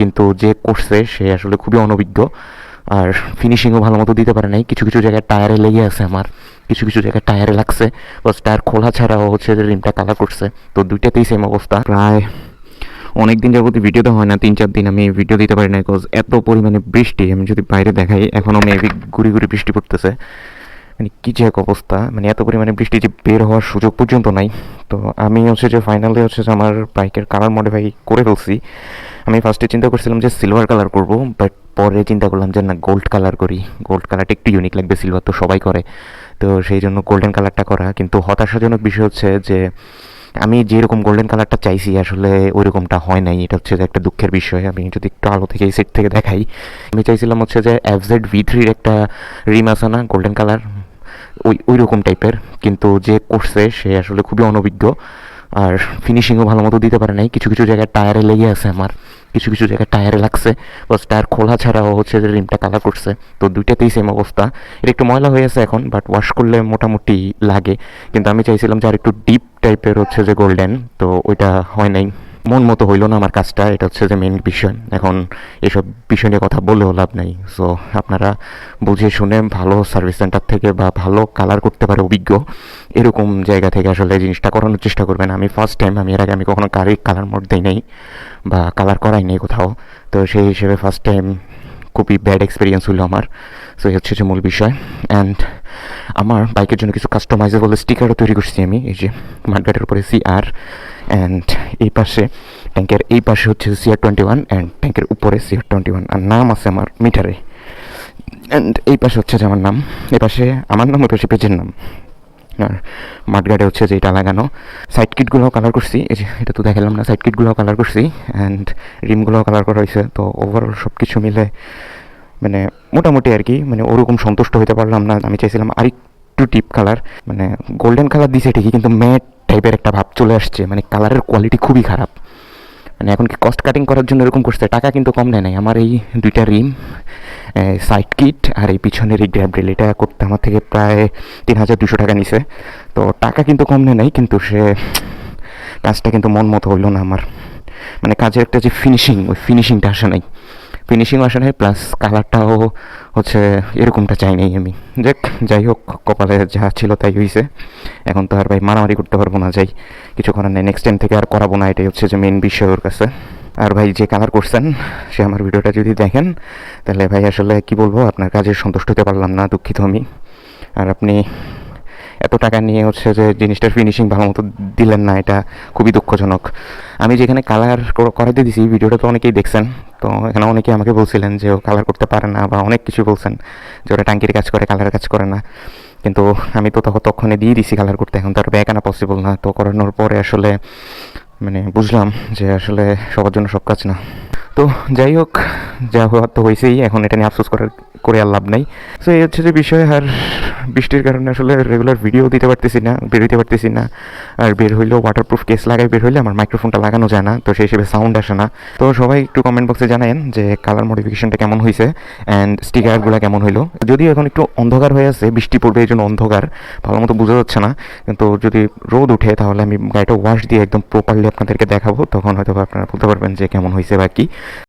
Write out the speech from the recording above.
কিন্তু যে করছে সে আসলে খুবই অনভিজ্ঞ, আর ফিনিশিংও ভালো মতো দিতে পারে নাই। কিছু কিছু জায়গায় টায়ারে লেগে আছে আমার, কিছু কিছু জায়গায় টায়ারে লাগছে, বাস টায়ার খোলা ছাড়াও হচ্ছে যে রিমটা কালার করছে। তো দুইটাতেই সেম অবস্থা। প্রায় অনেক দিন যাবত ভিডিও তো হয় না, 3-4 দিন আমি ভিডিও দিতে পারি না, বিকজ এত পরিমাণে বৃষ্টি। আমি যদি বাইরে দেখাই এখনও মেবি গুড়ি গুড়ি বৃষ্টি পড়তেছে। মানে কী যে এক অবস্থা, মানে এত পরিমাণে বৃষ্টি যে বের হওয়ার সুযোগ পর্যন্ত নাই। তো আমি হচ্ছে যে ফাইনালি হচ্ছে যে আমার বাইকের কালার মডিফাই করে ফেলছি। আমি ফার্স্টে চিন্তা করছিলাম যে সিলভার কালার করব, বাট পরে চিন্তা করলাম যে না, গোল্ড কালার করি। গোল্ড কালারটা একটু ইউনিক লাগবে, সিলভার তো সবাই করে, তো সেই জন্য গোল্ডেন কালারটা করা। কিন্তু হতাশাজনক বিষয় হচ্ছে যে আমি যেরকম গোল্ডেন কালারটা চাইছি আসলে ওই রকমটা হয় নাই। এটা হচ্ছে যে একটা দুঃখের বিষয়। আমি যদি একটু আলো থেকে এই সেট থেকে দেখাই, আমি চাইছিলাম হচ্ছে যে FZ-V3-র একটা রিম আছে না গোল্ডেন কালার, ওই রকম টাইপের। কিন্তু যে করছে সে আসলে খুবই অনভিজ্ঞ, আর ফিনিশিংও ভালো মতো দিতে পারে নাই। কিছু কিছু জায়গায় টায়ারে লেগে আছে আমার, কিছু কিছু জায়গায় টায়ারে লাগছে, বাস টায়ার খোলা ছাড়াও হচ্ছে যে রিমটা কালার করছে। তো দুইটাতেই সেম অবস্থা। এটা একটু ময়লা হয়ে আছে এখন, বাট ওয়াশ করলে মোটামুটি লাগে। কিন্তু আমি চাইছিলাম যে আর একটু ডিপ টাইপের হচ্ছে যে গোল্ডেন, তো ওইটা হয় নাই। মন মতো হইলো না আমার কাজটা, এটা হচ্ছে যে মেন বিষয়। এখন এসব বিষয় নিয়ে কথা বললেও লাভ নাই। সো আপনারা বুঝে শুনে ভালো সার্ভিস সেন্টার থেকে বা ভালো কালার করতে পারে অভিজ্ঞ এরকম জায়গা থেকে আসলে জিনিসটা করানোর চেষ্টা করবেন। আমি ফার্স্ট টাইম, আমি এর আগে আমি কখনো গাড়ি কালার মোড দেই নাই বা কালার করাই নেই কোথাও। তো সেই হিসেবে ফার্স্ট টাইম খুবই ব্যাড এক্সপিরিয়েন্স হলো আমার। সো এই হচ্ছে যে মূল বিষয়। অ্যান্ড আমার বাইকের জন্য কিছু কাস্টমাইজেবল স্টিকারও তৈরি করছি আমি, এই যে মাঠঘাটের উপরে CR, অ্যান্ড এই পাশে ট্যাঙ্কের এই পাশে হচ্ছে CR21, অ্যান্ড ট্যাঙ্কের উপরে CR21, আর নাম আছে আমার মিটারে। অ্যান্ড এই পাশে হচ্ছে যে আমার নাম, এই পাশে আমার নাম, ওই পাশে পেজের নাম। আর মাঠগার্ডে হচ্ছে যে এটা লাগানো। সাইড কিটগুলোও কালার করছি, এই যে এটা তো দেখালাম না, সাইড কিটগুলোও কালার করছি, অ্যান্ড রিমগুলোও কালার করা হয়েছে। তো ওভারঅল সব কিছু মিলে মানে মোটামুটি আর কি, মানে ওরকম সন্তুষ্ট হতে পারলাম না। আমি চাইছিলাম আর একটু ডিপ কালার, মানে গোল্ডেন কালার দিছে ঠিকই, কিন্তু ম্যাট টাইপের একটা ভাব চলে আসছে। মানে কালারের কোয়ালিটি খুবই খারাপ। মানে এখন কি কস্ট কাটিং করার জন্য এরকম করছে, টাকা কিন্তু কম নেয় নাই। আমার এই দুইটা রিম, সাইড কিট আর এই পিছনের এই গ্র্যাব রেল, এটা করতে আমার থেকে প্রায় 3200 টাকা নিছে। তো টাকা কিন্তু কম নেয় নাই, কিন্তু সে কাজটা কিন্তু মন মতো হইলো না আমার। মানে কাজের একটা যে ফিনিশিং, ওই ফিনিশিংটা আসে নাই, ফিনিশিং আসে নাই, প্লাস কালারটাও হচ্ছে এরকমটা চাই নাই আমি। যাই হোক, কপালে যা ছিল তাই হয়েছে। এখন তো আর ভাই মারামারি করতে পারবো না, যাই কিছু করার নেই। নেক্সট টাইম থেকে আর করাবো না, এটাই হচ্ছে যে মেন বিষয় ওর কাছে। আর ভাই যে কালার করছেন, সে আমার ভিডিওটা যদি দেখেন, তাহলে ভাই আসলে কি বলবো, আপনার কাজে সন্তুষ্ট হতে পারলাম না, দুঃখিত আমি। আর আপনি এত টাকা নিয়ে হচ্ছে যে জিনিসটার ফিনিশিং ভালো মতো দিলেন না, এটা খুবই দুঃখজনক। আমি যেখানে কালার করাতে দিছি, ভিডিওটা তো অনেকেই দেখছেন। তো এখানে অনেকেই আমাকে বলছিলেন যে ও কালার করতে পারে না, বা অনেক কিছু বলছেন যে ওরা টাঙ্কির কাজ করে, কালারের কাজ করে না। কিন্তু আমি তো তখনই দিয়ে দিছি কালার করতে, এখন তার ব্যাক আনা পসিবল না। তো করানোর পরে আসলে মানে বুঝলাম যে আসলে সবার জন্য সব কাজ না। তো যাই হোক, যা হওয়ার তো হয়েছেই, এখন এটা নিয়ে আফসোস করে আর লাভ নাই। সো এই হচ্ছে যে বিষয়। আর বৃষ্টির কারণে আসলে রেগুলার ভিডিও দিতে পারতেছি না, বেরোতে পারতেছি না। আর বের হইলেও ওয়াটারপ্রুফ কেস লাগাই বের হইলে আমার মাইক্রোফোনটা লাগানো যায় না, তো সেই হিসেবে সাউন্ড আসে না। তো সবাই একটু কমেন্ট বক্সে জানায়েন যে কালার মডিফিকেশনটা কেমন হয়েছে, অ্যান্ড স্টিকারগুলো কেমন হইলো। যদিও এখন একটু অন্ধকার হয়ে আছে, বৃষ্টি পড়বে, এই জন্য অন্ধকার, ভালো মতো বোঝা যাচ্ছে না। কিন্তু যদি রোদ উঠে তাহলে আমি গাড়িটা ওয়াশ দিয়ে একদম প্রপারলি আপনাদেরকে দেখাবো, তখন হয়তো আপনারা বলতে পারবেন যে কেমন হয়েছে বা কি।